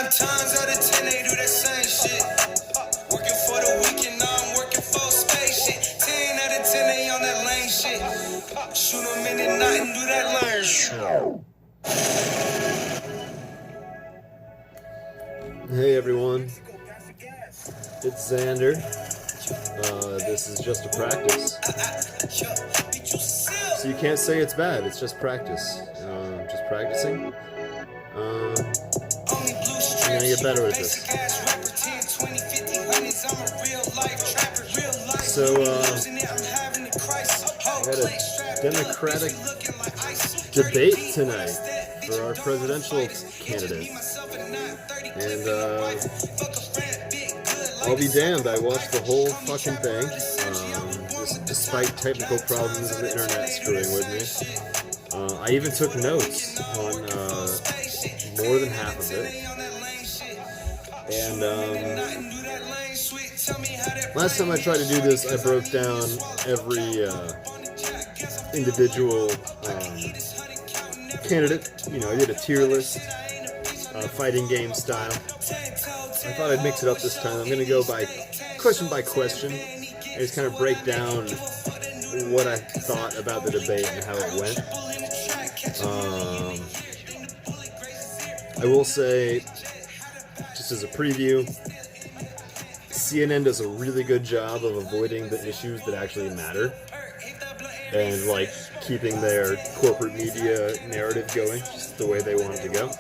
times out of 10 they do that same shit. Working for the weekend, now I'm working for space shit. 10 out of 10 they on that lame shit. Shoot them in the night and do that lame shit. Hey everyone, it's Xander. This is just a practice. So you can't say it's bad, it's just practice. Just practicing. I'm gonna get better at this. So, I had a Democratic debate tonight for our presidential candidate. And, I'll be damned, I watched the whole fucking thing, despite technical problems of the internet screwing with me. I even took notes on, more than half of it. And, last time I tried to do this, I broke down every, individual, candidate. You know, I did a tier list, fighting game style. I thought I'd mix it up this time. I'm going to go by question and just kind of break down what I thought about the debate and how it went. I will say, just as a preview, CNN does a really good job of avoiding the issues that actually matter and, like, keeping their corporate media narrative going just the way they want it to go.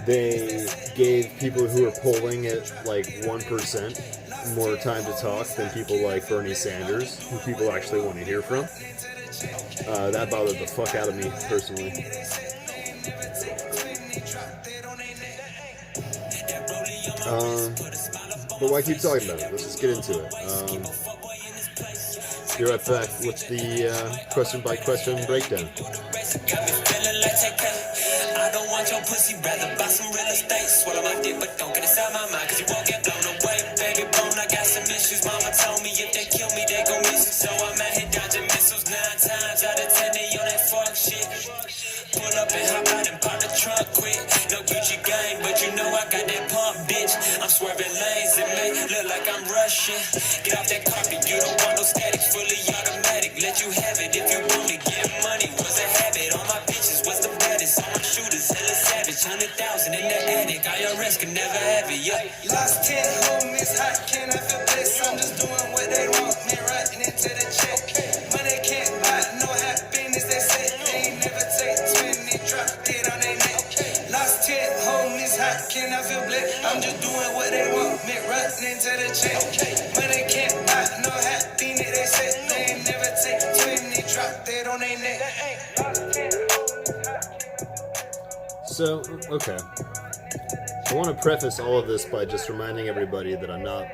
They gave people who are polling at like 1% more time to talk than people like Bernie Sanders, who people actually want to hear from. That bothered the fuck out of me, personally. But why keep talking about it? Let's just get into it. Be right back with the question-by-question breakdown. I don't want your pussy, rather buy some real estate. Swallow my dick, but don't get inside my mind, cause you won't get blown away. Baby bone, I got some issues. Mama told me if they kill me, they gon' miss you. So I'm out here dodging missiles 9 times out of 10. They on that fuck shit. Pull up and hop out and pop the trunk quick. No Gucci gang, but you know I got that pump, bitch. I'm swerving lanes and make look like I'm rushing. Get off that carpet, you don't want no static, fully automatic. Let you have it if you want to get money. Was a habit, all my bitches was the baddest. All my shooters, hella savage, 100,000 in the attic. IRS can never have it, yeah. Lost 10 homies, hot, can I feel bliss? I'm just doing what they want, me writing into the check. Money can't buy no happiness, they say they ain't never take 20, drop it on their neck. Lost 10 homies, hot, can I feel bliss? I'm just doing what they want, me writing into the check. Money can't buy no happiness, they say they ain't never take 20, drop it on their neck. So, okay. I want to preface all of this by just reminding everybody that I'm not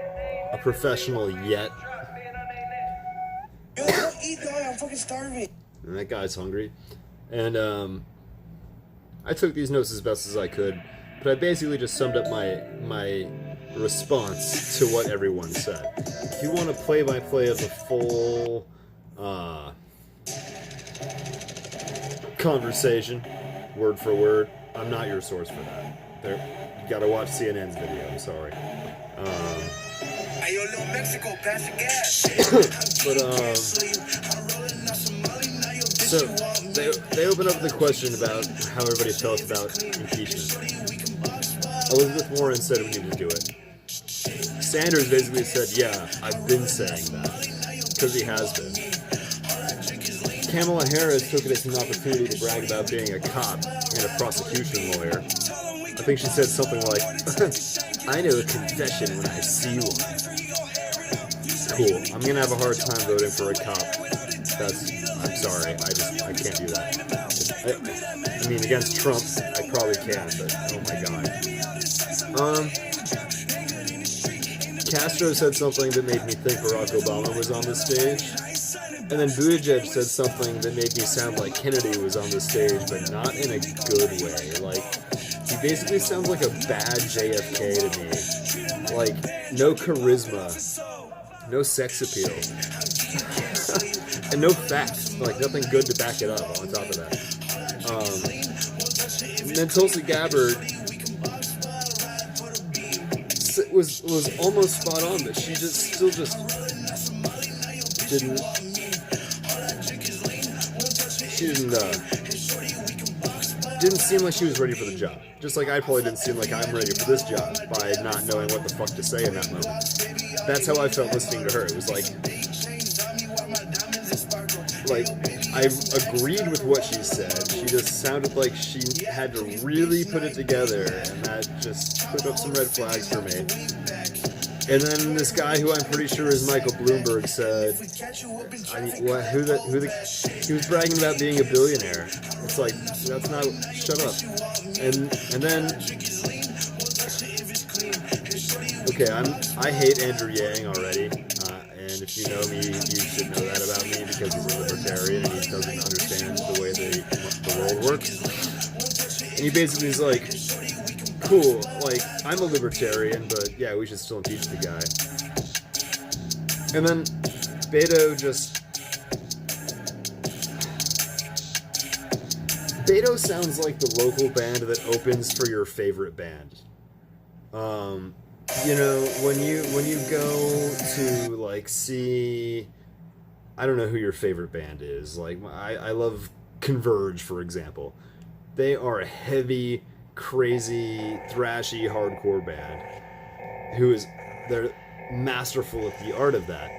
a professional yet. Yo, don't eat, dog. I'm fucking starving. And that guy's hungry. And, I took these notes as best as I could, but I basically just summed up my response to what everyone said. If you want a play-by-play of the full, conversation, word for word, I'm not your source for that. You gotta watch CNN's video, I'm sorry. Hey, yo, little Mexico, pass the gas. But, so, they open up the question about how everybody felt about impeachment. Elizabeth Warren said we need to do it. Sanders basically said, yeah, I've been saying that, because he has been. Kamala Harris took it as an opportunity to brag about being a cop and a prosecution lawyer. I think she said something like, I know a confession when I see one. Cool. I'm going to have a hard time voting for a cop. I'm sorry. I can't do that. I mean, against Trump, I probably can, but oh my god. Castro said something that made me think Barack Obama was on the stage. And then Buttigieg said something that made me sound like Kennedy was on the stage, but not in a good way. Like, he basically sounds like a bad JFK to me. Like, no charisma, no sex appeal, and no facts. Like, nothing good to back it up on top of that. then Tulsi Gabbard was almost spot on, but she still just didn't. She didn't seem like she was ready for the job. Just like I probably didn't seem like I'm ready for this job by not knowing what the fuck to say in that moment. That's how I felt listening to her. It was like I agreed with what she said. She just sounded like she had to really put it together, and that just put up some red flags for me. And then this guy, who I'm pretty sure is Michael Bloomberg, said, he was bragging about being a billionaire. It's like, that's not, shut up. And then, okay, I hate Andrew Yang already. And if you know me, you should know that about me, because he's a libertarian and he doesn't understand the way the world works. And he basically is like, cool, like, I'm a libertarian, but yeah, we should still impeach the guy. And then Beto sounds like the local band that opens for your favorite band. You know, when you go to, like, see, I don't know who your favorite band is. Like, I love Converge, for example. They are a heavy, crazy, thrashy, hardcore band they're masterful at the art of that.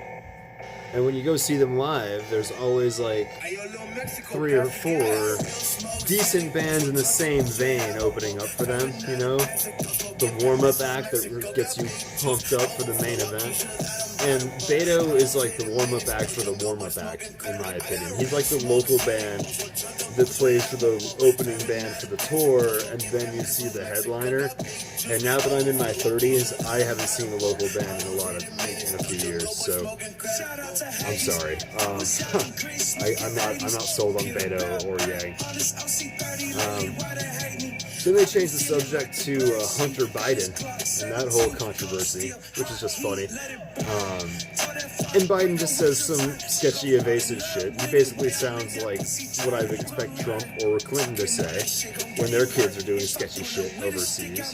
And when you go see them live, there's always like 3 or 4 decent bands in the same vein opening up for them, you know? The warm-up act that gets you pumped up for the main event. And Beto is like the warm-up act for the warm-up act, in my opinion. He's like the local band that plays for the opening band for the tour, and then you see the headliner. And now that I'm in my 30s, I haven't seen a local band in a few years, so I'm sorry. I'm not sold on Beto or Yang. Then they changed the subject to Hunter Biden and that whole controversy, which is just funny. And Biden just says some sketchy, evasive shit. He basically sounds like what I would expect Trump or Clinton to say when their kids are doing sketchy shit overseas.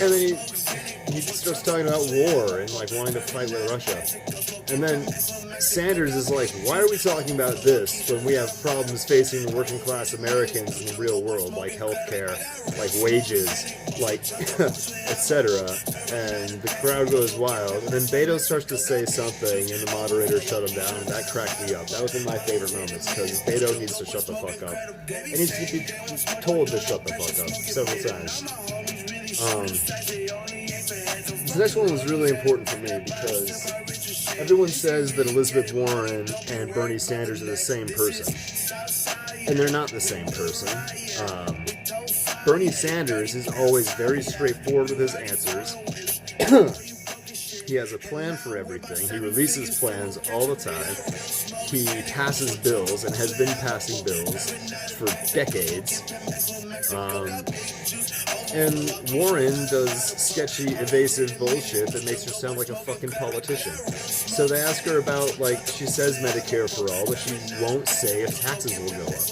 And then he starts talking about war and like wanting to fight with Russia. And then Sanders is like, why are we talking about this when we have problems facing the working class Americans in the real world, like healthcare, like wages, like etc. And the crowd goes wild. And then Beto starts to say something and the moderator shut him down, and that cracked me up. That was one of my favorite moments, because Beto needs to shut the fuck up. And he's told to shut the fuck up several times. The next one was really important for me because everyone says that Elizabeth Warren and Bernie Sanders are the same person. And they're not the same person. Bernie Sanders is always very straightforward with his answers. He has a plan for everything. He releases plans all the time. He passes bills and has been passing bills for decades. And Warren does sketchy, evasive bullshit that makes her sound like a fucking politician. So they ask her about, like, she says Medicare for all, but she won't say if taxes will go up.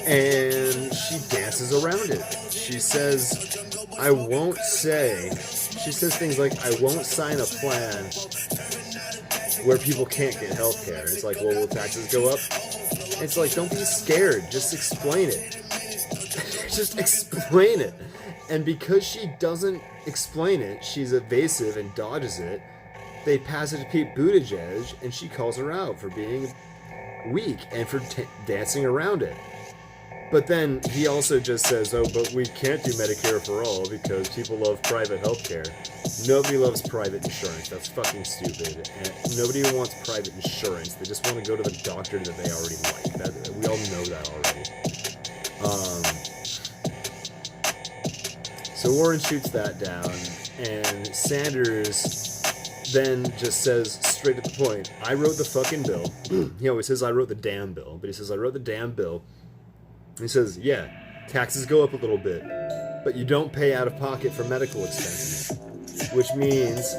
And she dances around it. She says, she says things like, I won't sign a plan where people can't get health care. It's like, well, will taxes go up? It's like, don't be scared. Just explain it. Just explain it. And because she doesn't explain it, she's evasive and dodges it. They pass it to Pete Buttigieg, and she calls her out for being weak and for dancing around it. But then he also just says, oh, but we can't do Medicare for all because people love private healthcare. Nobody loves private insurance. That's fucking stupid. And nobody wants private insurance. They just want to go to the doctor that they already like. We all know that already. So Warren shoots that down, and Sanders then just says straight to the point, I wrote the fucking bill. He always says I wrote the damn bill, but he says I wrote the damn bill. He says, yeah, taxes go up a little bit, but you don't pay out of pocket for medical expenses, which means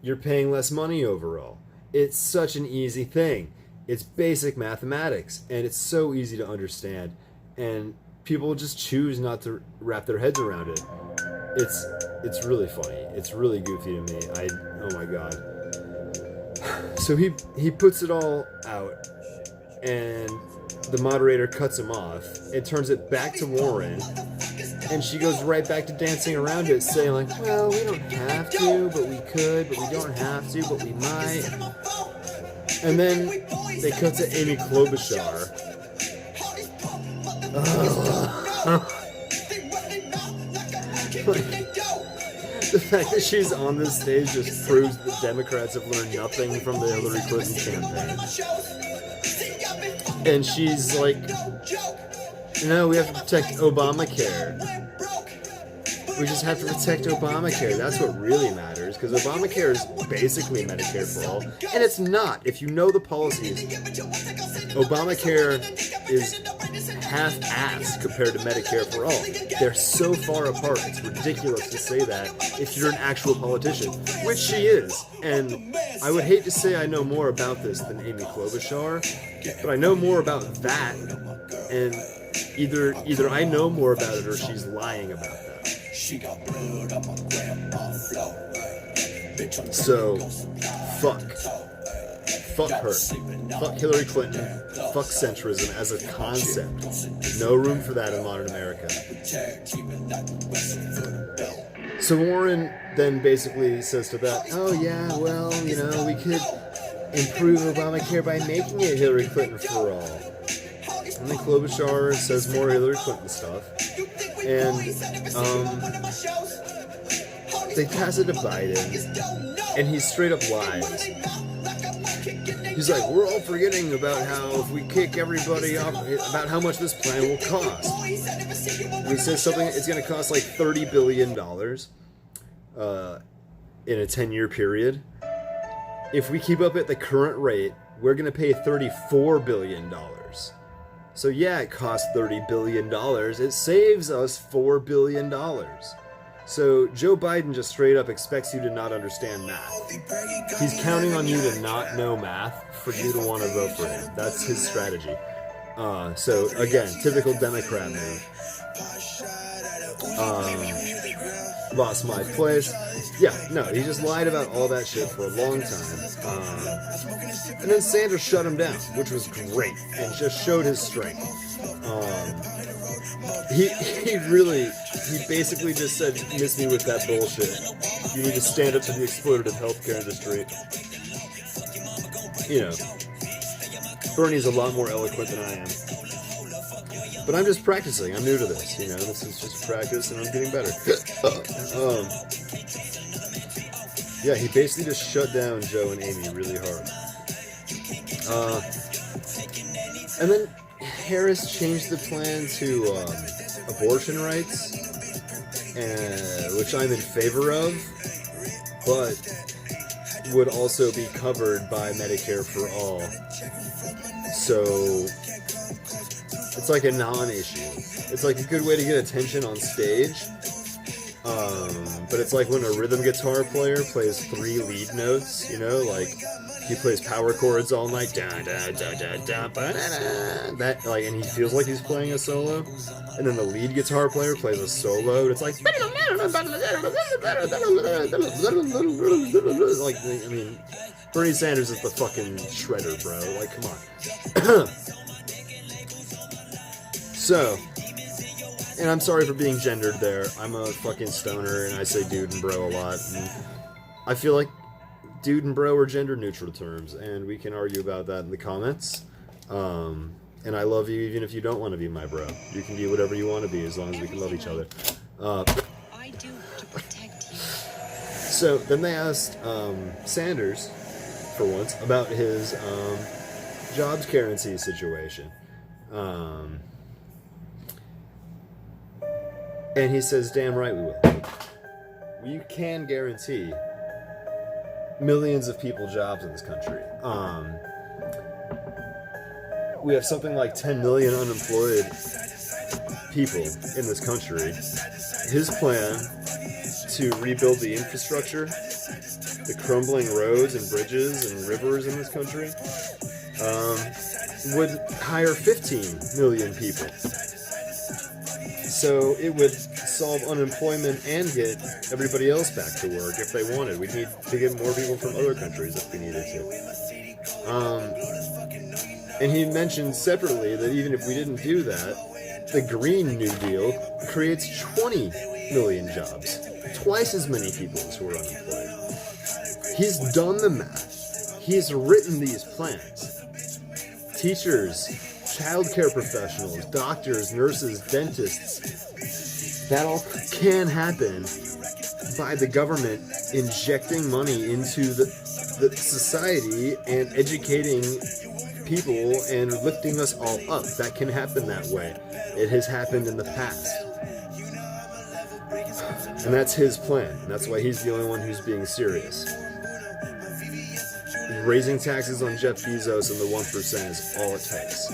you're paying less money overall. It's such an easy thing. It's basic mathematics, and it's so easy to understand, and people just choose not to wrap their heads around it. It's really funny. It's really goofy to me. Oh my god. So he puts it all out, and the moderator cuts him off and turns it back to Warren, and she goes right back to dancing around it, saying like, well, we don't have to, but we could, but we don't have to, but we might. And then they cut to Amy Klobuchar. The fact that she's on this stage just proves that Democrats have learned nothing from the Hillary Clinton campaign. And she's like, no, we have to protect Obamacare. We just have to protect Obamacare. That's what really matters, because Obamacare is basically Medicare for all. And it's not. If you know the policies, Obamacare is half-assed compared to Medicare for all. They're so far apart, it's ridiculous to say that if you're an actual politician, which she is. And I would hate to say I know more about this than Amy Klobuchar, but I know more about that, and either I know more about it or she's lying about that. So, fuck her. Fuck Hillary Clinton. Fuck centrism as a concept. No room for that in modern America. So Warren then basically says to that, oh yeah, well, you know, we could improve Obamacare by making it Hillary Clinton for all. And then Klobuchar says more Hillary Clinton stuff. And they pass it to Biden, and he straight up lies. He's like, we're all forgetting about how if we kick everybody off, about how much this plan will cost. And he says something, it's going to cost like $30 billion in a 10-year period. If we keep up at the current rate, we're going to pay $34 billion. So yeah, it costs $30 billion. It saves us $4 billion. So Joe Biden just straight up expects you to not understand math. He's counting on you to not know math for you to want to vote for him. That's his strategy. So again, typical Democrat move. Lost my place. Yeah, no, he just lied about all that shit for a long time. And then Xander shut him down, which was great, and just showed his strength. He basically just said, miss me with that bullshit. You need to stand up to the exploitative healthcare industry. You know, Bernie's a lot more eloquent than I am. But I'm just practicing. I'm new to this, you know. This is just practice, and I'm getting better. Yeah, he basically just shut down Joe and Amy really hard. And then Harris changed the plan to abortion rights, which I'm in favor of, but would also be covered by Medicare for all. So it's like a non-issue. It's like a good way to get attention on stage. But it's like when a rhythm guitar player plays 3 lead notes, you know, like he plays power chords all night, that, like, and he feels like he's playing a solo, and then the lead guitar player plays a solo, and it's like, like, I mean, Bernie Sanders is the fucking shredder, bro. Like, come on. So, and I'm sorry for being gendered there. I'm a fucking stoner, and I say dude and bro a lot. And I feel like dude and bro are gender neutral terms, and we can argue about that in the comments. And I love you even if you don't want to be my bro. You can be whatever you want to be as long as we can love each other. I do to protect you. So then they asked Sanders, for once, about his jobs guarantee situation. And he says, damn right we will. You can guarantee millions of people jobs in this country. We have something like 10 million unemployed people in this country. His plan to rebuild the infrastructure, the crumbling roads and bridges and rivers in this country, would hire 15 million people. So it would solve unemployment and get everybody else back to work if they wanted. We'd need to get more people from other countries if we needed to. And he mentioned separately that even if we didn't do that, the Green New Deal creates 20 million jobs. Twice as many people as who are unemployed. He's done the math. He's written these plans. Teachers, childcare professionals, doctors, nurses, dentists, that all can happen by the government injecting money into the society and educating people and lifting us all up. That can happen that way. It has happened in the past. And that's his plan. That's why he's the only one who's being serious. Raising taxes on Jeff Bezos and the 1% is all it takes.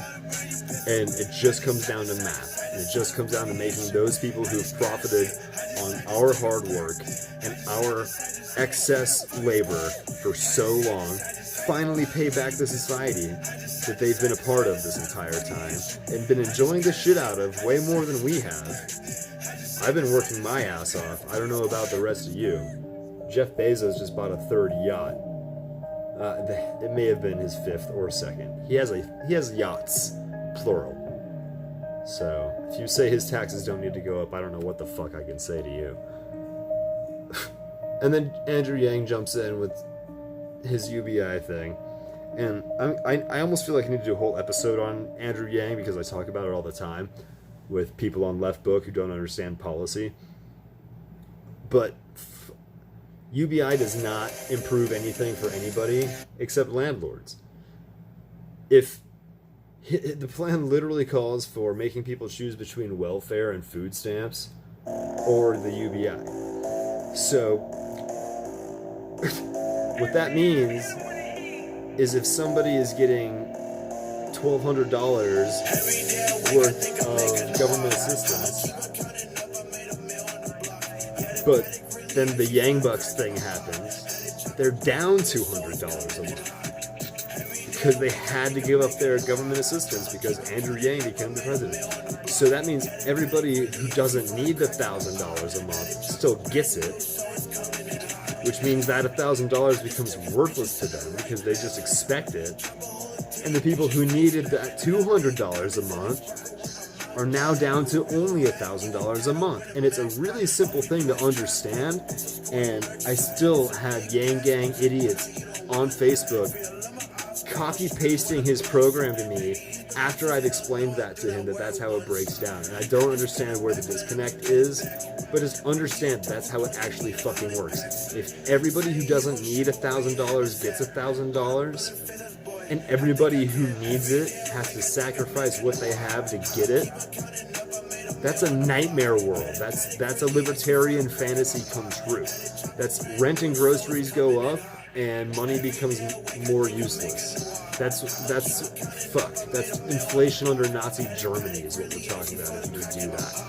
And it just comes down to math. And it just comes down to making those people who've profited on our hard work and our excess labor for so long finally pay back the society that they've been a part of this entire time and been enjoying the shit out of way more than we have. I've been working my ass off. I don't know about the rest of you. Jeff Bezos just bought a third yacht. It may have been his fifth or second. He has yachts, plural. So if you say his taxes don't need to go up, I don't know what the fuck I can say to you. And then Andrew Yang jumps in with his UBI thing, and I almost feel like I need to do a whole episode on Andrew Yang because I talk about it all the time with people on Left Book who don't understand policy. But UBI does not improve anything for anybody except landlords. If the plan literally calls for making people choose between welfare and food stamps or the UBI. So what that means is if somebody is getting $1,200 worth of government assistance, but then the Yang Bucks thing happens, they're down $200 a month because they had to give up their government assistance because Andrew Yang became the president. So that means everybody who doesn't need the $1,000 a month still gets it, which means that $1,000 becomes worthless to them because they just expect it. And the people who needed that $200 a month are now down to only $1,000 a month. And it's a really simple thing to understand. And I still have Yang Gang idiots on Facebook copy-pasting his program to me after I've explained that to him, that that's how it breaks down. And I don't understand where the disconnect is, but just understand that's how it actually fucking works. If everybody who doesn't need $1,000 gets $1,000, and everybody who needs it has to sacrifice what they have to get it, that's a nightmare world. That's a libertarian fantasy come true. That's rent and groceries go up and money becomes more useless. That's fucked. That's inflation under Nazi Germany is what we're talking about if you just do that.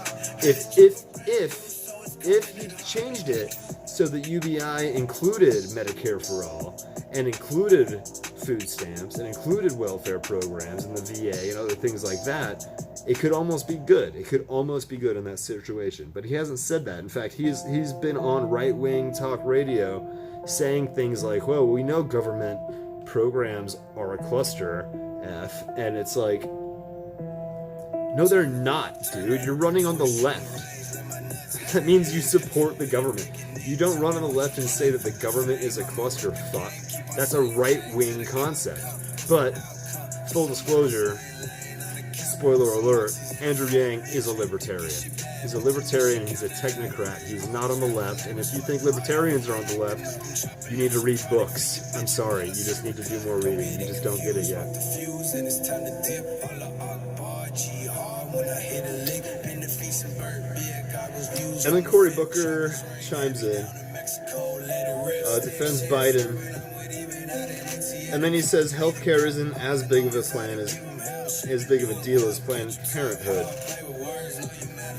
If he changed it so that UBI included Medicare for all and included food stamps and included welfare programs and the VA and other things like that, it could almost be good. It could almost be good in that situation. But he hasn't said that. In fact, he's been on right-wing talk radio saying things like, well, we know government programs are a cluster F, and it's like, no, they're not, dude. You're running on the left. That means you support the government. You don't run on the left and say that the government is a cluster fuck. That's a right-wing concept. But, full disclosure, spoiler alert, Andrew Yang is a libertarian. He's a libertarian, he's a technocrat, he's not on the left, and if you think libertarians are on the left, you need to read books. I'm sorry, you just need to do more reading, you just don't get it yet. And then Cory Booker chimes in, defends Biden, and then he says healthcare isn't as big of a plan as big of a deal as Planned Parenthood.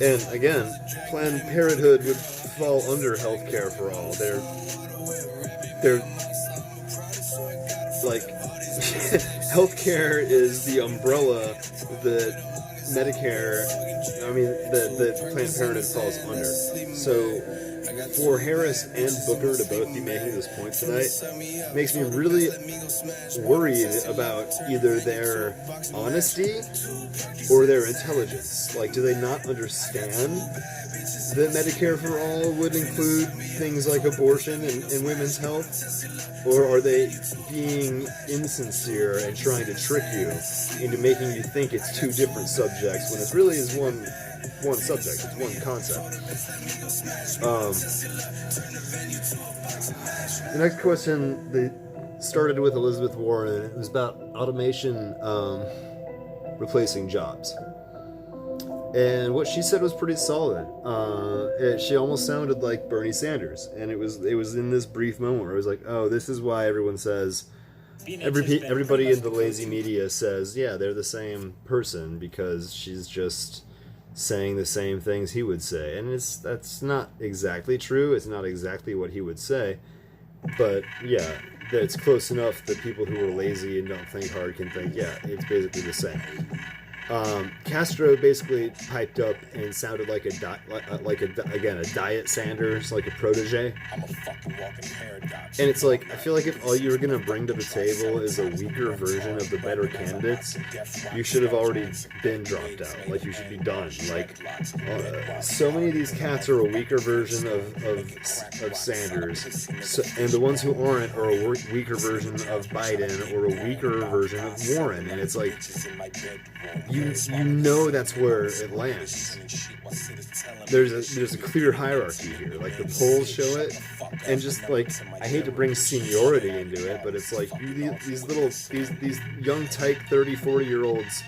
And again, Planned Parenthood would fall under healthcare for all. They're like healthcare is the umbrella that Medicare, the Planned Parenthood falls under. So for Harris and Booker to both be making this point tonight makes me really worried about either their honesty or their intelligence. Like, do they not understand that Medicare for All would include things like abortion and women's health? Or are they being insincere and trying to trick you into making you think it's two different subjects when it really is one subject, it's one concept? The next question, they started with Elizabeth Warren, and it was about automation replacing jobs. And what she said was pretty solid. She almost sounded like Bernie Sanders, and it was in this brief moment where I was like, oh, this is why everyone says, everybody in the lazy media says, yeah, they're the same person, because she's just saying the same things he would say. And that's not exactly true. It's not exactly what he would say, but yeah, it's close enough that people who are lazy and don't think hard can think, yeah, it's basically the same. Castro basically piped up and sounded like a diet Sanders, like a protege. I'm a fucking walking paradox. And it's like, I feel like if all you were gonna bring to the table is a weaker version of the better candidates, you should have already been dropped out. Like, you should be done. Like, so many of these cats are a weaker version of Sanders, and the ones who aren't are a weaker version of Biden or a weaker version of Warren. And it's like, you know that's where it lands. There's a clear hierarchy here. Like, the polls show it, and just like, I hate to bring seniority into it, but it's like these young tyke 30-40-year-olds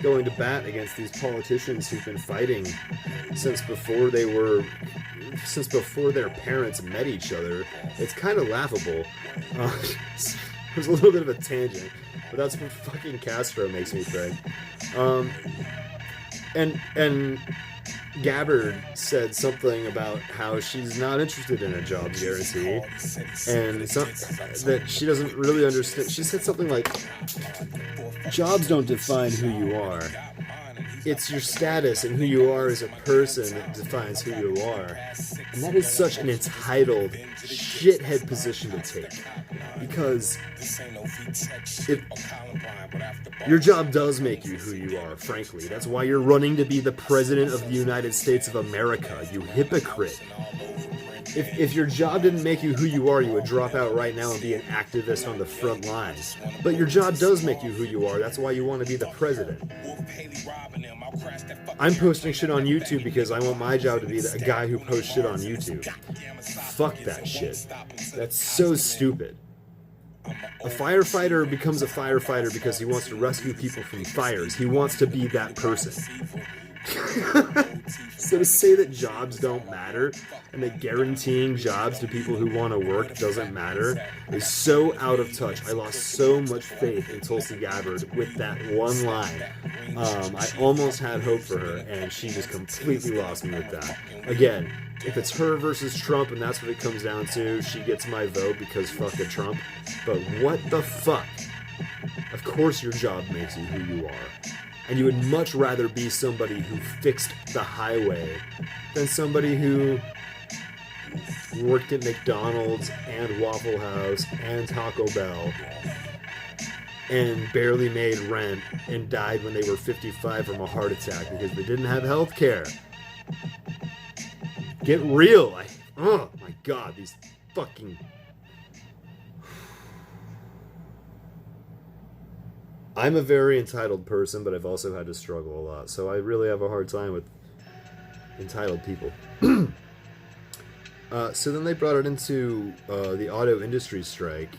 going to bat against these politicians who've been fighting since before their parents met each other. It's kind of laughable. There's a little bit of a tangent, but that's what fucking Castro makes me think. And Gabbard said something about how she's not interested in a job guarantee, and that she doesn't really understand. She said something like, jobs don't define who you are. It's your status and who you are as a person that defines who you are. And that is such an entitled, shithead position to take. Because your job does make you who you are, frankly. That's why you're running to be the President of the United States of America, you hypocrite. If your job didn't make you who you are, you would drop out right now and be an activist on the front lines. But your job does make you who you are. That's why you want to be the president. I'm posting shit on YouTube because I want my job to be a guy who posts shit on YouTube. Fuck that shit. That's so stupid. A firefighter becomes a firefighter because he wants to rescue people from fires. He wants to be that person. So to say that jobs don't matter and that guaranteeing jobs to people who want to work doesn't matter is so out of touch. I lost so much faith in Tulsi Gabbard with that one line. I almost had hope for her, and she just completely lost me with that. Again, if it's her versus Trump and that's what it comes down to, she gets my vote because fuck a Trump. But what the fuck? Of course your job makes you who you are. And you would much rather be somebody who fixed the highway than somebody who worked at McDonald's and Waffle House and Taco Bell and barely made rent and died when they were 55 from a heart attack because they didn't have health care. Get real. Oh my god, these fucking... I'm a very entitled person, but I've also had to struggle a lot, so I really have a hard time with entitled people. So then they brought it into the auto industry strike,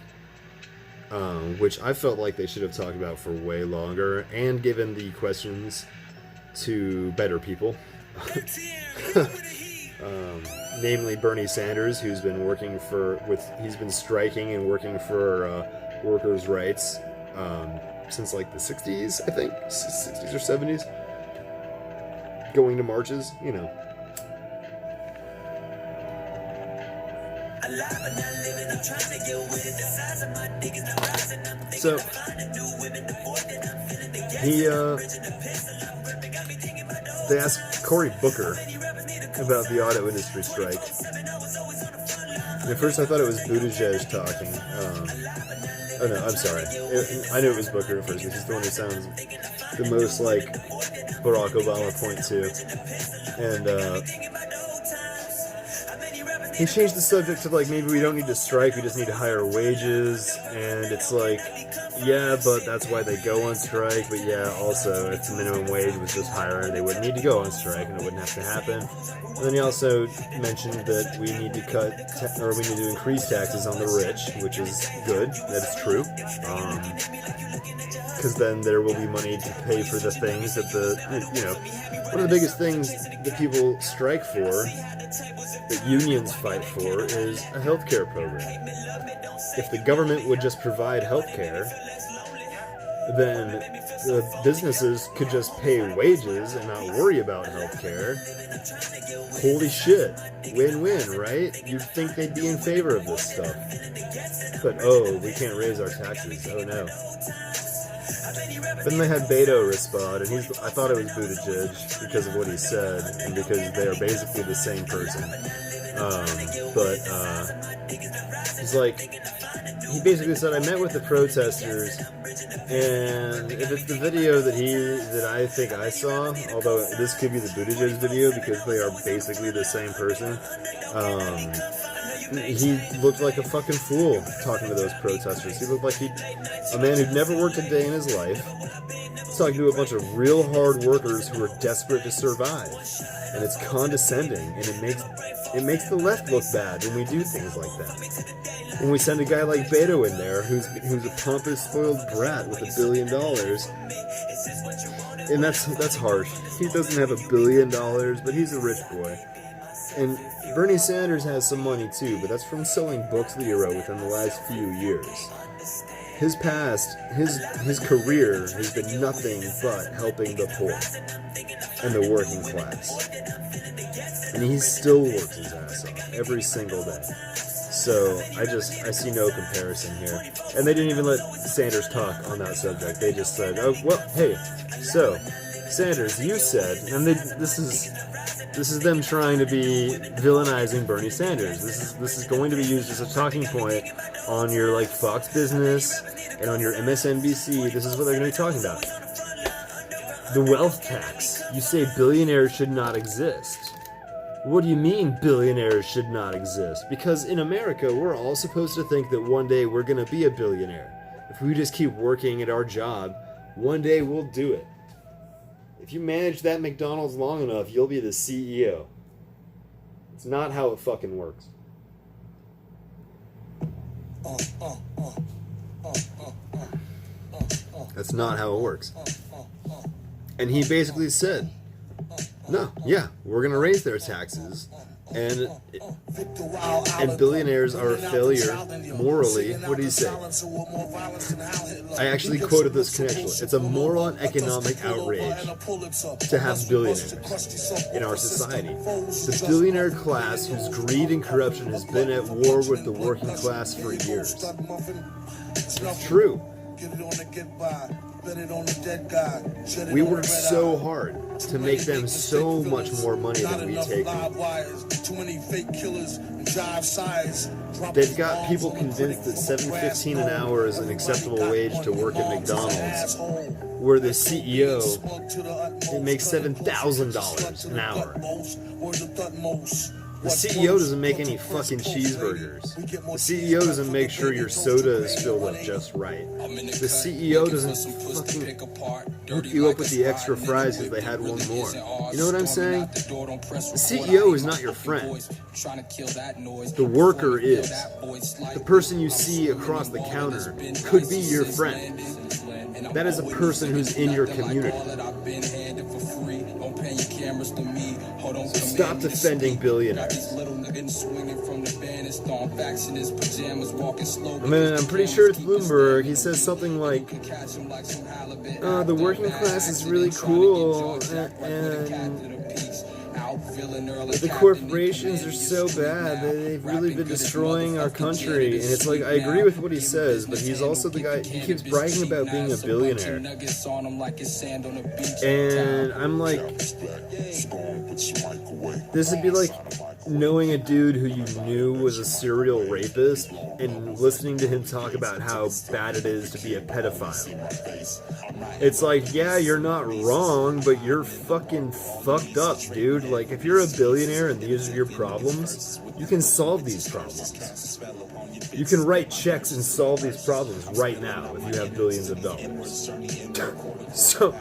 which I felt like they should have talked about for way longer, and given the questions to better people. Namely Bernie Sanders, who's been he's been striking and working for workers' rights since like the 60s, I think, 60s or 70s, going to marches, you know. So they asked Cory Booker about the auto industry strike. And at first I thought it was Buttigieg talking. Oh no, I'm sorry. I knew it was Booker at first, because he's the one who sounds the most like Barack Obama .2. And he changed the subject to like, maybe we don't need to strike, we just need to higher wages. And it's like, yeah, but that's why they go on strike. But yeah, also, if the minimum wage was just higher, they wouldn't need to go on strike, and it wouldn't have to happen. And then he also mentioned that we need to we need to increase taxes on the rich, which is good. That is true. Because then there will be money to pay for the things that one of the biggest things that people strike for, that unions fight for, is a healthcare program. If the government would just provide healthcare, then the businesses could just pay wages and not worry about healthcare. Holy shit. Win-win, right? You'd think they'd be in favor of this stuff. But, oh, we can't raise our taxes. Oh, no. Then they had Beto respond, and I thought it was Buttigieg because of what he said, and because they are basically the same person. He's like, he basically said, I met with the protesters, and if it's the video that I think I saw, although this could be the Buttigieg video because they are basically the same person, he looked like a fucking fool talking to those protesters. He looked like a man who'd never worked a day in his life, talking to a bunch of real hard workers who are desperate to survive. And it's condescending, and it makes the left look bad when we do things like that. When we send a guy like Beto in there, who's a pompous, spoiled brat with $1 billion, and that's harsh. He doesn't have $1 billion, but he's a rich boy. And Bernie Sanders has some money too, but that's from selling books that he wrote within the last few years. His past, his career has been nothing but helping the poor and the working class. And he still works his ass off every single day. So I see no comparison here. And they didn't even let Sanders talk on that subject. They just said, oh, well, hey, so, Sanders, you said, and this is them trying to be villainizing Bernie Sanders. This is going to be used as a talking point on your like Fox Business and on your MSNBC. This is what they're going to be talking about. The wealth tax. You say billionaires should not exist. What do you mean billionaires should not exist? Because in America, we're all supposed to think that one day we're going to be a billionaire. If we just keep working at our job, one day we'll do it. If you manage that McDonald's long enough, you'll be the CEO. It's not how it fucking works. That's not how it works. And he basically said, no, yeah, we're going to raise their taxes. And billionaires are a failure morally. What did he say? I actually quoted this connection. It's a moral and economic outrage to have billionaires in our society. The billionaire class, whose greed and corruption has been at war with the working class for years. It's true. We work so hard to make them so much more money than we take them. They've got people convinced that $7.15 an hour is an acceptable wage to work at McDonald's, where the CEO, it makes $7,000 an hour. The CEO doesn't make any fucking cheeseburgers. The CEO doesn't make sure your soda is filled up just right. The CEO doesn't fucking hook you up with the extra fries because they had one more. You know what I'm saying? The CEO is not your friend. The worker is. The person you see across the counter could be your friend. That is a person who's in your community. So stop defending billionaires. I mean, I'm pretty sure it's Bloomberg. He says something like, the working class is really cool, and The corporations are so bad. They've really been destroying our country. And it's like, I agree with what he says, but he's also the guy, he keeps bragging about being a billionaire. And I'm like, this would be like knowing a dude who you knew was a serial rapist and listening to him talk about how bad it is to be a pedophile. It's like, yeah, you're not wrong, but you're fucking fucked up, dude. Like, if you're a billionaire and these are your problems, you can solve these problems. You can write checks and solve these problems right now if you have billions of dollars. So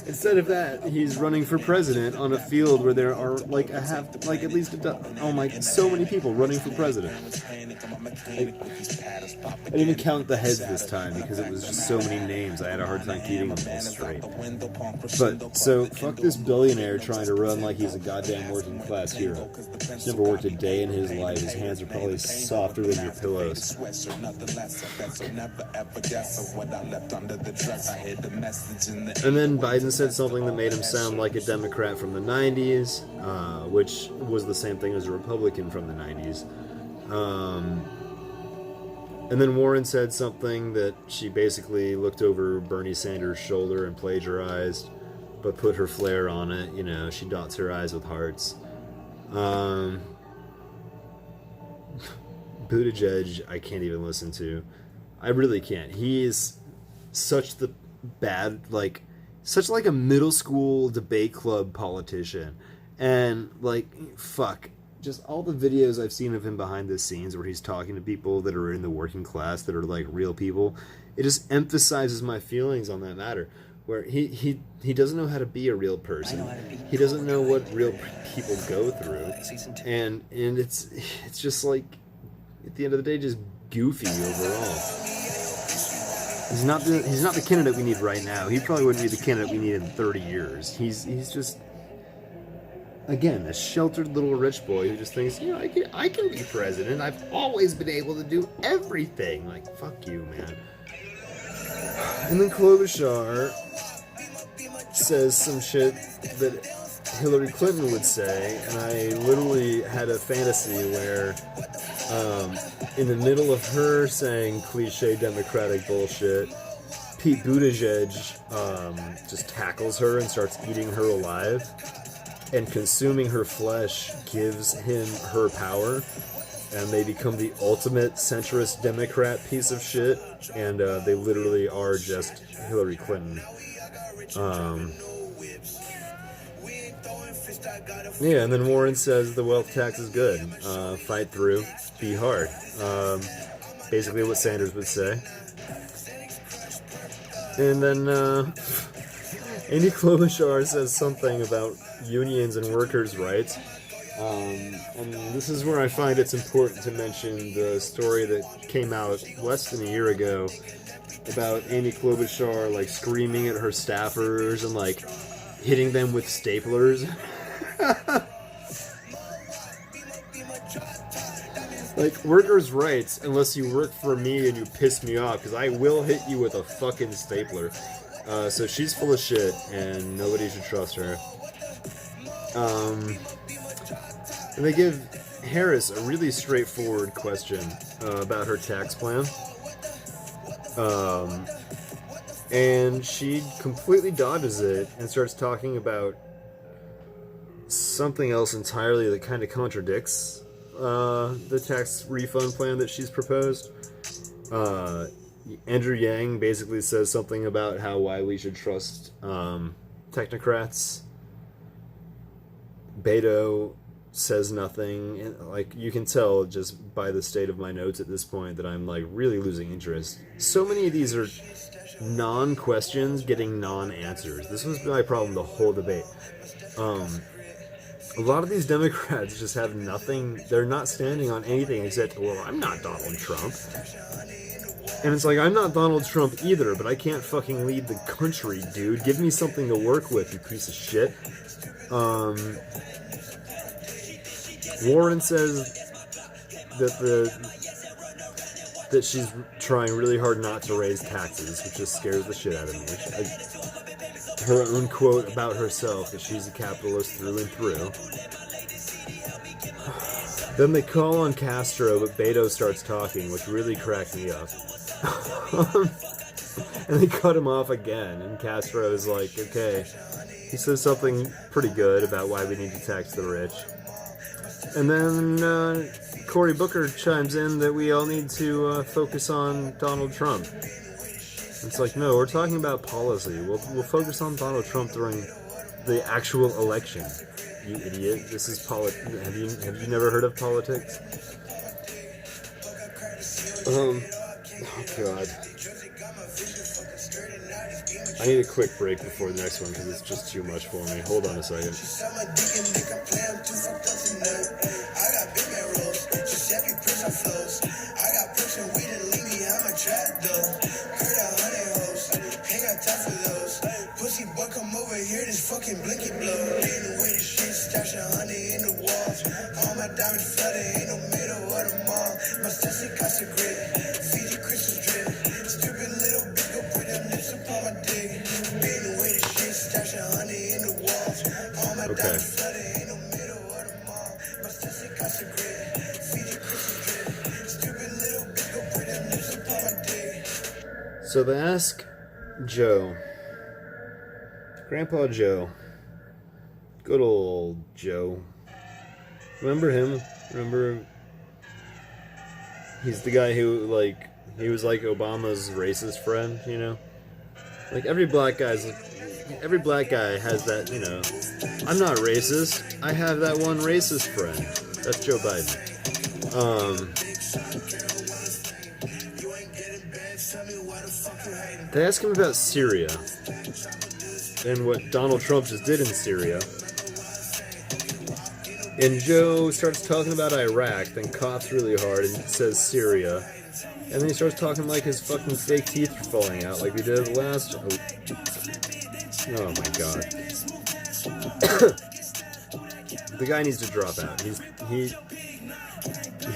instead of that, he's running for president on a field where there are like at least so many people running for president. I didn't even count the heads this time because it was just so many names. I had a hard time keeping them all straight. But, so, fuck this billionaire trying to run like he's a goddamn working class hero. He's never worked a day in his life. His hands are probably softer than your pillows. And then Biden said something that made him sound like a Democrat from the 90s, which was the same thing as a Republican from the 90s. And then Warren said something that she basically looked over Bernie Sanders' shoulder and plagiarized, but put her flair on it. You know, she dots her I's with hearts. Buttigieg, I can't even listen to. I really can't. He is such the bad, such like a middle school debate club politician. And, fuck. Just all the videos I've seen of him behind the scenes where he's talking to people that are in the working class, that are like real people, it just emphasizes my feelings on that matter. Where he doesn't know how to be a real person. He doesn't know what real people go through, and it's just like, at the end of the day, just goofy overall. He's not the candidate we need right now. He probably wouldn't be the candidate we need in 30 years. He's just, again, a sheltered little rich boy who just thinks, you know, I can be president. I've always been able to do everything. Like, fuck you, man. And then Klobuchar says some shit that Hillary Clinton would say, and I literally had a fantasy where, in the middle of her saying cliche Democratic bullshit, Pete Buttigieg just tackles her and starts eating her alive. And consuming her flesh gives him her power, and they become the ultimate centrist Democrat piece of shit, and they literally are just Hillary Clinton. Yeah, and then Warren says the wealth tax is good. Fight through, be hard. Basically what Sanders would say. And then Amy Klobuchar says something about unions and workers' rights. And this is where I find it's important to mention the story that came out less than a year ago about Amy Klobuchar, screaming at her staffers and, hitting them with staplers. Workers' rights, unless you work for me and you piss me off, because I will hit you with a fucking stapler. So she's full of shit, and nobody should trust her. And they give Harris a really straightforward question about her tax plan. And she completely dodges it and starts talking about something else entirely that kind of contradicts the tax refund plan that she's proposed. Andrew Yang basically says something about why we should trust technocrats. Beto says nothing. And, you can tell just by the state of my notes at this point that I'm really losing interest. So many of these are non-questions getting non-answers. This was my problem the whole debate. A lot of these Democrats just have nothing. They're not standing on anything except, well, I'm not Donald Trump. And it's I'm not Donald Trump either, but I can't fucking lead the country, dude. Give me something to work with, you piece of shit. Warren says that she's trying really hard not to raise taxes, which just scares the shit out of me. her own quote about herself, that she's a capitalist through and through. Then they call on Castro, but Beto starts talking, which really cracked me up. And they cut him off again, and Castro is like, okay. He says something pretty good about why we need to tax the rich. And then Cory Booker chimes in that we all need to focus on Donald Trump. It's like, no, we're talking about policy. We'll focus on Donald Trump during the actual election. You idiot. This is have you never heard of politics? Oh god. I need a quick break before the next one because it's just too much for me. Hold on a second. Fucking blinky blow, getting away the shit, stash 100 in the walls. All my diamonds flooded, ain't no middle of the mall. My sissy cost a grip, Fiji crystals drip. Stupid little bitch, go put them lips upon my dick. Getting away the shit, stash 100 in the walls. All my diamonds flooded, ain't no middle of the mall. My sissy cost a grip, Fiji crystals drip. Stupid little bitch, go put them lips upon my dick. So they ask Joe. Grandpa Joe. Good old Joe. Remember him? Remember? He's the guy who, like, he was like Obama's racist friend, you know? Like, every black guy has that, you know, I'm not racist. I have that one racist friend. That's Joe Biden. They ask him about Syria. And what Donald Trump just did in Syria. And Joe starts talking about Iraq, then coughs really hard and says Syria. And then he starts talking like his fucking fake teeth are falling out, like we did last... Oh my god. The guy needs to drop out.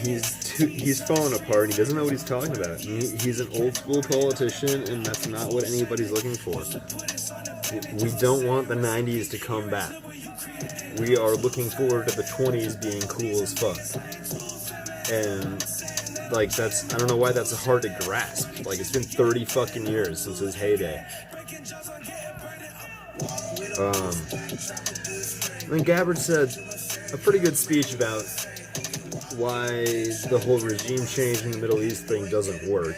He's falling apart, and he doesn't know what he's talking about. He's an old school politician, and that's not what anybody's looking for. We don't want the 90s to come back. We are looking forward to the 20s being cool as fuck. And, like, I don't know why that's hard to grasp. Like, it's been 30 fucking years since his heyday. Then Gabbard said a pretty good speech about why the whole regime change in the Middle East thing doesn't work.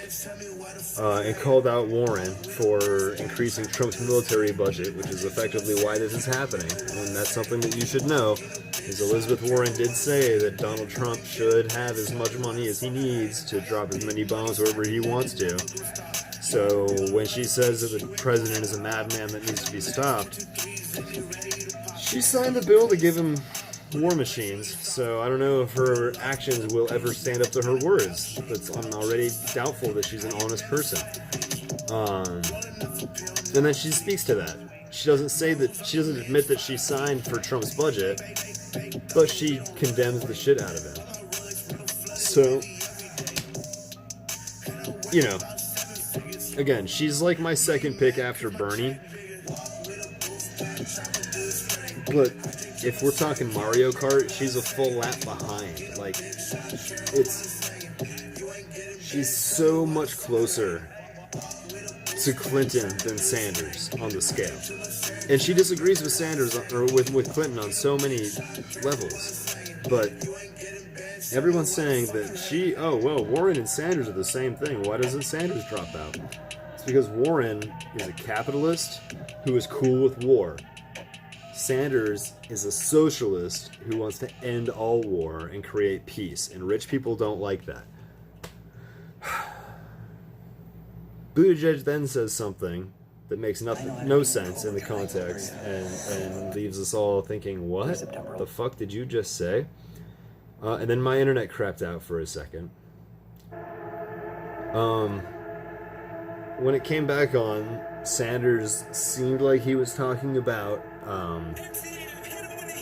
And called out Warren for increasing Trump's military budget, which is effectively why this is happening. And that's something that you should know, because Elizabeth Warren did say that Donald Trump should have as much money as he needs to drop as many bombs wherever he wants to. So when she says that the president is a madman that needs to be stopped, she signed the bill to give him war machines, so I don't know if her actions will ever stand up to her words. I'm already doubtful that she's an honest person. And then she speaks to that. She doesn't admit that she signed for Trump's budget, but she condemns the shit out of him. So, you know, again, she's like my second pick after Bernie. But if we're talking Mario Kart, she's a full lap behind. Like, she's so much closer to Clinton than Sanders on the scale. And she disagrees with Sanders, or with Clinton on so many levels. But everyone's saying that Warren and Sanders are the same thing. Why doesn't Sanders drop out? It's because Warren is a capitalist who is cool with war. Sanders is a socialist who wants to end all war and create peace, and rich people don't like that. Buttigieg then says something that makes no sense in the context, and leaves us all thinking, what the fuck did you just say? And then my internet crapped out for a second. When it came back on, Sanders seemed like he was talking about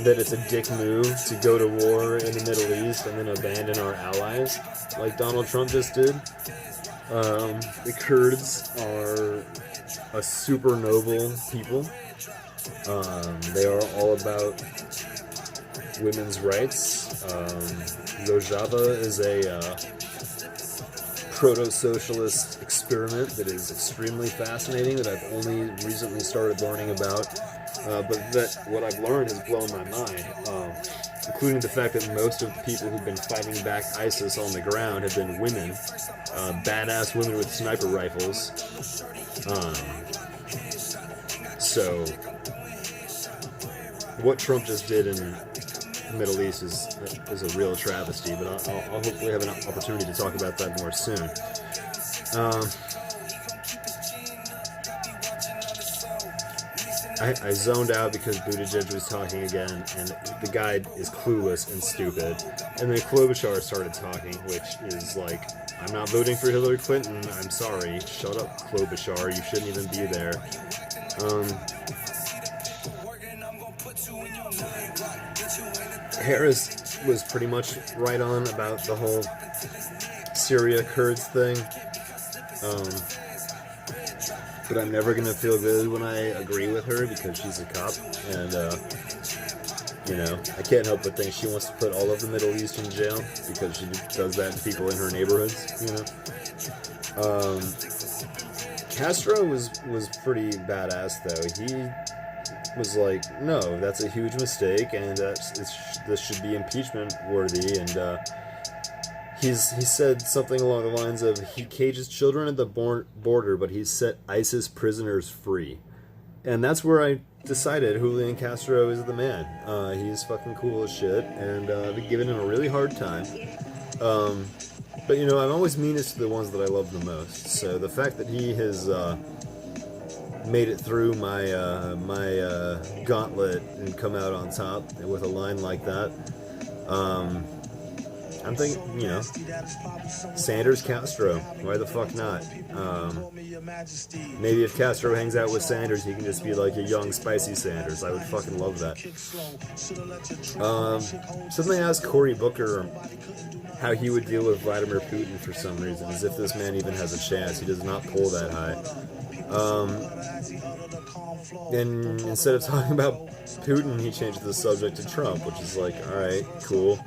that it's a dick move to go to war in the Middle East and then abandon our allies, like Donald Trump just did. The Kurds are a super noble people, They are all about women's rights. Rojava is a proto-socialist experiment that is extremely fascinating that I've only recently started learning about. But that what I've learned has blown my mind, including the fact that most of the people who've been fighting back ISIS on the ground have been women, badass women with sniper rifles. So, what Trump just did in the Middle East is a real travesty, but I'll hopefully have an opportunity to talk about that more soon. I zoned out because Buttigieg was talking again, and the guy is clueless and stupid. And then Klobuchar started talking, which is like, I'm not voting for Hillary Clinton, I'm sorry. Shut up, Klobuchar, you shouldn't even be there. Harris was pretty much right on about the whole Syria Kurds thing. But I'm never going to feel good when I agree with her because she's a cop. And, you know, I can't help but think she wants to put all of the Middle East in jail because she does that to people in her neighborhoods, you know. Castro was pretty badass, though. He was like, no, that's a huge mistake, and this should be impeachment worthy, and he said something along the lines of, he cages children at the border, but he's set ISIS prisoners free. And that's where I decided Julian Castro is the man. He's fucking cool as shit, and I've been giving him a really hard time. But, you know, I'm always meanest to the ones that I love the most. So the fact that he has made it through my gauntlet and come out on top with a line like that, I'm thinking, you know, Sanders, Castro, why the fuck not? Maybe if Castro hangs out with Sanders, he can just be like a young, spicy Sanders. I would fucking love that. Something I asked Cory Booker how he would deal with Vladimir Putin for some reason, as if this man even has a chance. He does not pull that high. And instead of talking about Putin, he changed the subject to Trump, which is like, alright, cool.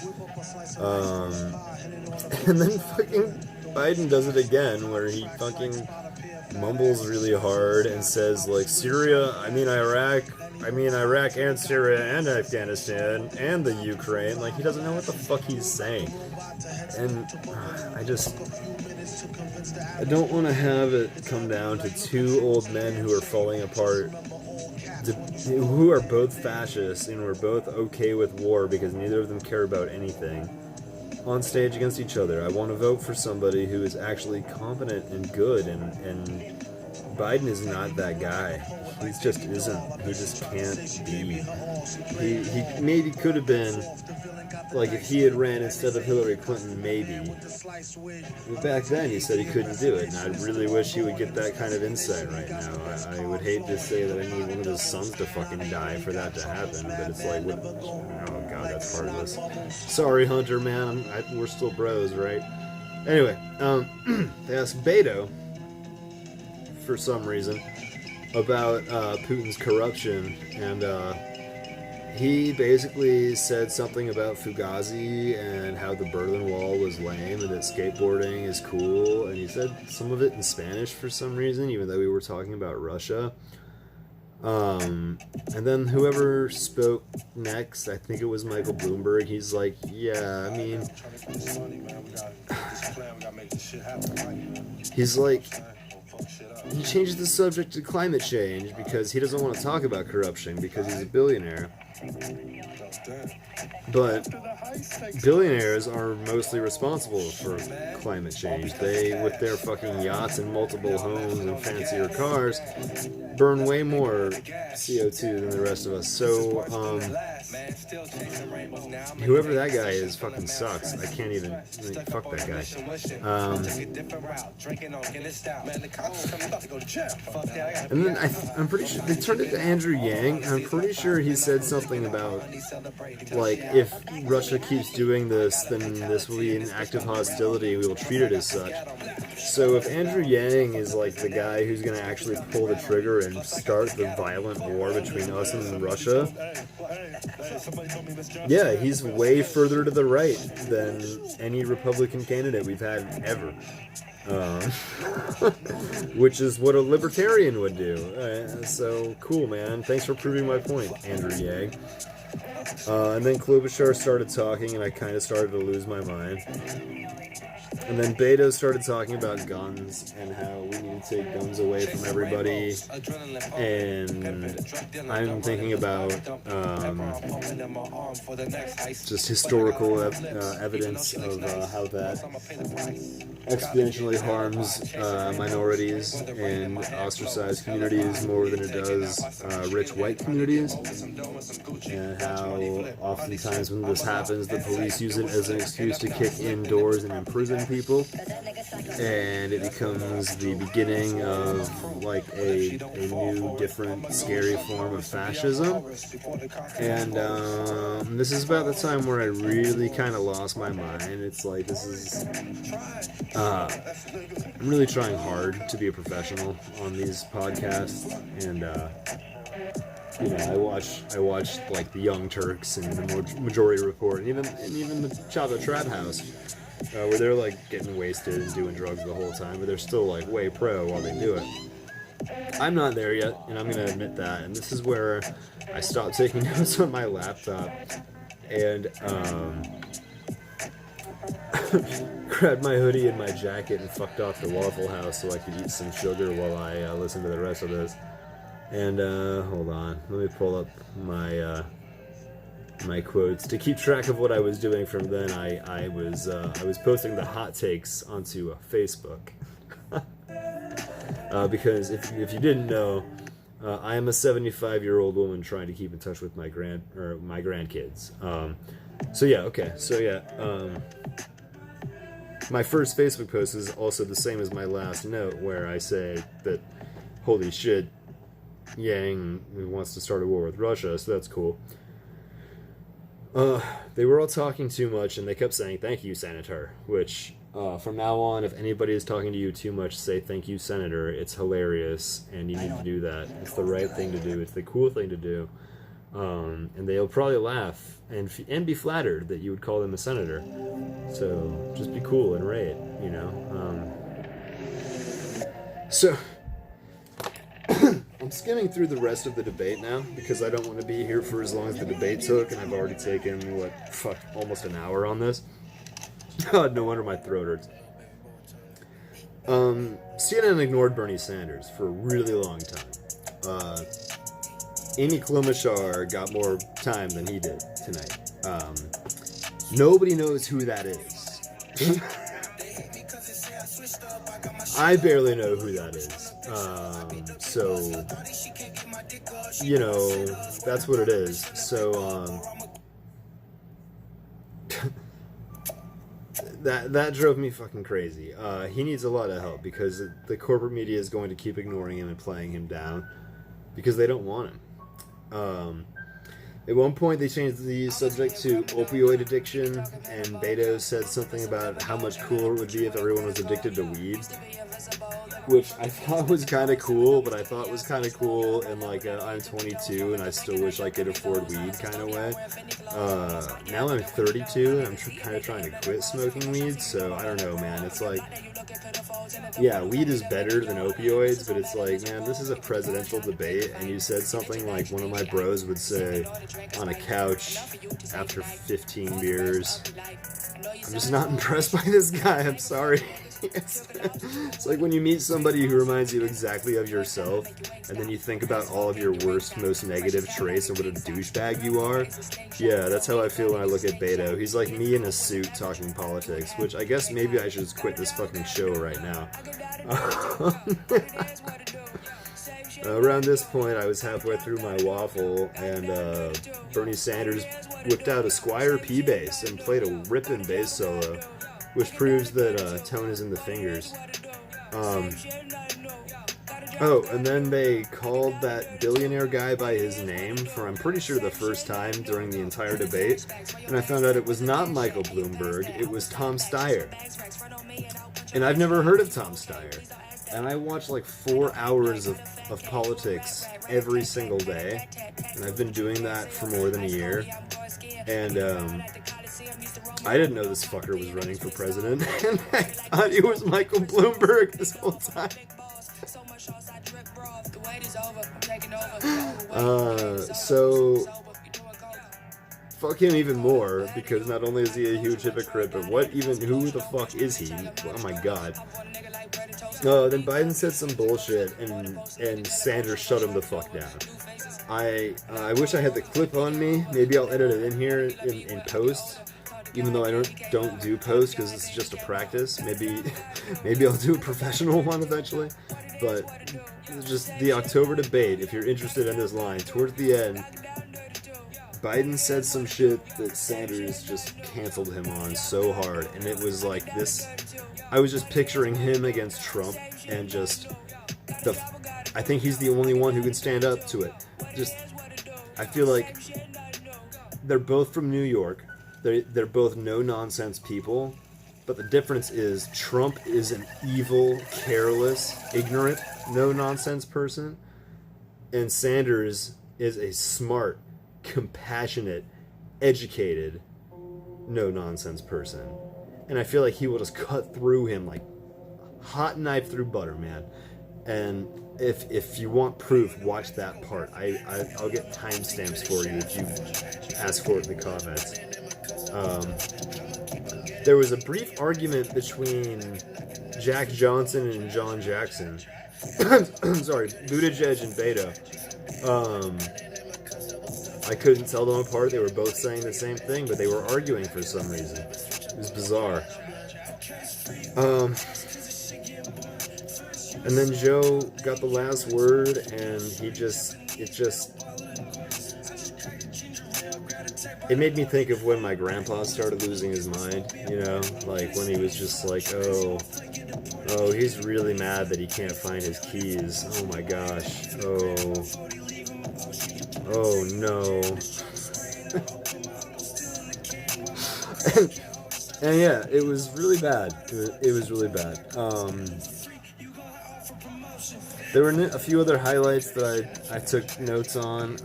And then fucking Biden does it again, where he fucking mumbles really hard and says, like, Syria, I mean Iraq and Syria and Afghanistan and the Ukraine. Like, he doesn't know what the fuck he's saying. And I don't want to have it come down to two old men who are falling apart, who are both fascists and were both okay with war because neither of them care about anything, on stage against each other. I want to vote for somebody who is actually competent and good, and Biden is not that guy. He just isn't. He just can't be. He maybe could have been, like, if he had ran instead of Hillary Clinton, maybe. But back then he said he couldn't do it, and I really wish he would get that kind of insight right now. I would hate to say that I need one of his sons to fucking die for that to happen, but it's like, oh god, that's heartless. Sorry, Hunter, man, we're still bros, right? Anyway, they asked Beto, for some reason, about Putin's corruption, and he basically said something about Fugazi and how the Berlin Wall was lame and that skateboarding is cool, and he said some of it in Spanish for some reason, even though we were talking about Russia. And then whoever spoke next, I think it was Michael Bloomberg, he's like, yeah, I mean, he's like, he changed the subject to climate change because he doesn't want to talk about corruption because he's a billionaire. But billionaires are mostly responsible for climate change. They, with their fucking yachts and multiple homes and fancier cars, burn way more CO2 than the rest of us. So, Whoever that guy is fucking sucks. I can't even fuck that guy. And then I'm pretty sure they turned it to Andrew Yang. I'm pretty sure he said something about, like, if Russia keeps doing this, then this will be an act of hostility. We will treat it as such. So if Andrew Yang is like the guy who's going to actually pull the trigger and start the violent war between us and Russia, yeah, he's way further to the right than any Republican candidate we've had ever. Which is what a libertarian would do. So cool, man. Thanks for proving my point, Andrew Yang. And then Klobuchar started talking, and I kind of started to lose my mind. And then Beto started talking about guns and how we need to take guns away from everybody. And I'm thinking about just historical evidence of how that exponentially harms minorities and ostracized communities more than it does rich white communities. And how oftentimes when this happens, the police use it as an excuse to kick in doors and imprison people, and it becomes the beginning of like a new, different, scary form of fascism. And this is about the time where I really kind of lost my mind. It's like, this is I'm really trying hard to be a professional on these podcasts, and you know, I watched like the Young Turks and the Majority Report, and even the Chava Trap House, where they're like getting wasted and doing drugs the whole time, but they're still like way pro while they do it. I'm not there yet, and I'm gonna admit that. And this is where I stopped taking notes on my laptop and grabbed my hoodie and my jacket and fucked off to Waffle House so I could eat some sugar while I listen to the rest of this. And hold on, let me pull up my my quotes to keep track of what I was doing from then. I was posting the hot takes onto Facebook because if you didn't know, I am a 75-year-old woman trying to keep in touch with my grandkids. My first Facebook post is also the same as my last note, where I say that, holy shit, Yang wants to start a war with Russia, so that's cool. They were all talking too much, and they kept saying, "Thank you, Senator," which, from now on, if anybody is talking to you too much, say, "Thank you, Senator." It's hilarious, and you need to do that. It's the right thing to do. It's the cool thing to do. And they'll probably laugh and be flattered that you would call them a senator. So just be cool and rate, you know. So I'm skimming through the rest of the debate now because I don't want to be here for as long as the debate took, and I've already taken almost an hour on this. God, no wonder my throat hurts. CNN ignored Bernie Sanders for a really long time. Amy Klobuchar got more time than he did tonight. Nobody knows who that is. I barely know who that is. So, you know, that's what it is. So, that drove me fucking crazy. He needs a lot of help because the corporate media is going to keep ignoring him and playing him down because they don't want him. At one point they changed the subject to opioid addiction, and Beto said something about how much cooler it would be if everyone was addicted to weed, which I thought was kind of cool, but I thought was kind of cool in like I'm 22 and I still wish I could afford weed kind of way. Now I'm 32 and I'm kind of trying to quit smoking weed, so I don't know, man. It's like, yeah, weed is better than opioids, but it's like, man, this is a presidential debate, and you said something like one of my bros would say on a couch after 15 beers. I'm just not impressed by this guy, I'm sorry. It's like when you meet somebody who reminds you exactly of yourself, and then you think about all of your worst, most negative traits and what a douchebag you are. Yeah, that's how I feel when I look at Beto. He's like me in a suit talking politics, which I guess maybe I should just quit this fucking show right now. Around this point, I was halfway through my waffle, and Bernie Sanders whipped out a Squire P bass and played a ripping bass solo, which proves that tone is in the fingers. Oh, and then they called that billionaire guy by his name for, I'm pretty sure, the first time during the entire debate, and I found out it was not Michael Bloomberg, it was Tom Steyer. And I've never heard of Tom Steyer. And I watch like 4 hours of politics every single day, and I've been doing that for more than a year. And I didn't know this fucker was running for president, and I thought he was Michael Bloomberg this whole time. So fuck him even more, because not only is he a huge hypocrite, but who the fuck is he? Oh my god. Then Biden said some bullshit, and Sanders shut him the fuck down. I wish I had the clip on me. Maybe I'll edit it in here in post, even though I don't do post because it's just a practice. Maybe I'll do a professional one eventually. But just the October debate, if you're interested in this line, towards the end, Biden said some shit that Sanders just canceled him on so hard, and it was like this. I was just picturing him against Trump, and just I think he's the only one who can stand up to it. I feel like they're both from New York. They're both no-nonsense people, but the difference is Trump is an evil, careless, ignorant, no-nonsense person, and Sanders is a smart, compassionate, educated, no-nonsense person. And I feel like he will just cut through him like hot knife through butter, man. And if you want proof, watch that part. I'll get timestamps for you if you ask for it in the comments. There was a brief argument between Jack Johnson and John Jackson. Sorry, Buttigieg and Beto. I couldn't tell them apart. They were both saying the same thing, but they were arguing for some reason. It was bizarre. And then Joe got the last word, and it made me think of when my grandpa started losing his mind, like when he was just like, oh, he's really mad that he can't find his keys. Oh my gosh. Oh no. And yeah, it was really bad. It was really bad. There were a few other highlights that I took notes on.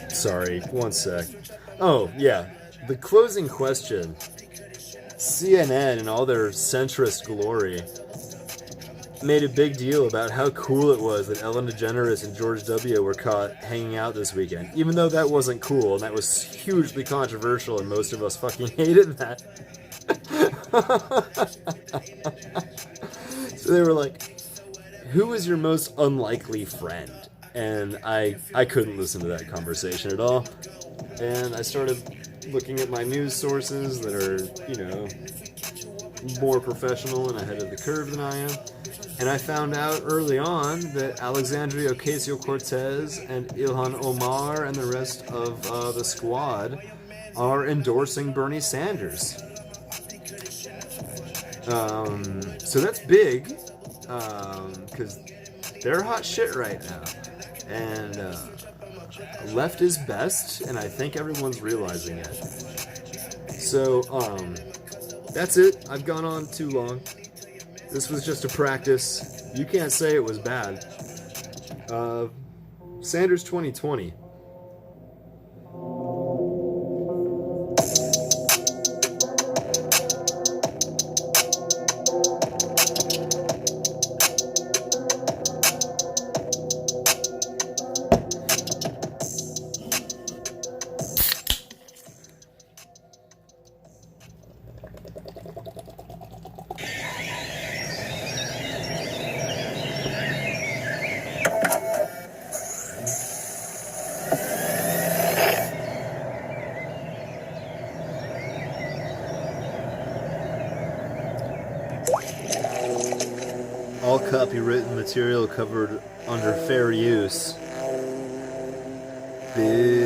Sorry, one sec. Oh, yeah. The closing question. CNN, in all their centrist glory, made a big deal about how cool it was that Ellen DeGeneres and George W. were caught hanging out this weekend. Even though that wasn't cool, and that was hugely controversial, and most of us fucking hated that. So they were like, who is your most unlikely friend? And I couldn't listen to that conversation at all. And I started looking at my news sources that are, more professional and ahead of the curve than I am. And I found out early on that Alexandria Ocasio-Cortez and Ilhan Omar and the rest of the squad are endorsing Bernie Sanders. So that's big, because they're hot shit right now. And left is best, and I think everyone's realizing it. So, that's it. I've gone on too long. This was just a practice. You can't say it was bad. Sanders 2020. All copywritten material covered under fair use. Big